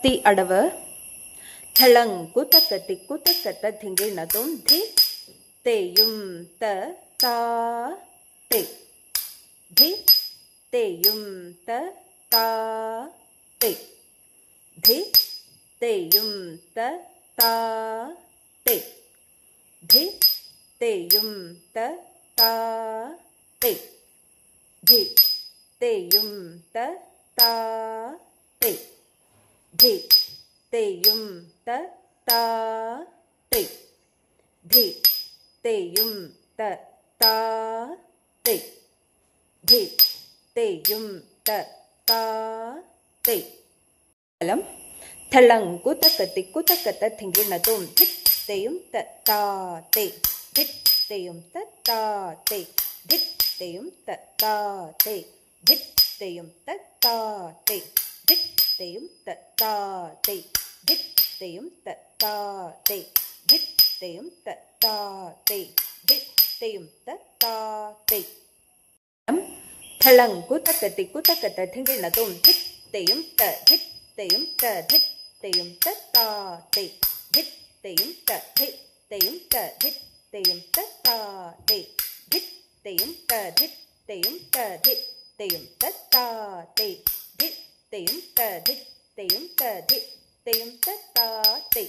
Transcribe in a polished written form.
തി അടവ് ഠളങ്കു തക്ക തിക്കു തക്കത്ത ധിങ്കിണതും ധി തെയും ത താ തെ ധി തെയും ത താ തെ ധി തെയും ത താ തെ ധി തെയും ത താ തെ ധി തെയും ത താ തെ ധി തെയും ത താ തെ ധി തെയും ത താ തെ ധി തെയും ത താ തെ ഫലം ഠളങ്കു തക്ക തിക്കു തക്കത്ത ധിങ്കിണതും ധിത് തെയും ത താ തെ ധിത് തെയും ത താ തെ ധിത് തെയും ത താ തെ ധിത് തെയും ത താ തെ ധിത് തെയും ത താ തെ ധിത് തെയും ത താ തെ ധിത് തെയും ത താ തെ ധിത് തെയും ത താ തെ ഠളങ്കു തക്ക തിക്കു തക്കത്ത ധിങ്കിണതും ധിത് തെയും ത ധിത് തെയും ത ധിത് തെയും ത താ തെ ധിത് തെയും ത ധിത് തെയും ത ധിത് തെയും ത താ തെ ധിത് തെയും ത ധിത് തെയും ത ധിത് തെയും ത താ തെ ധിത് തെയും ത ധിത് തെയും ത ധിത് തെയും ത താ തെ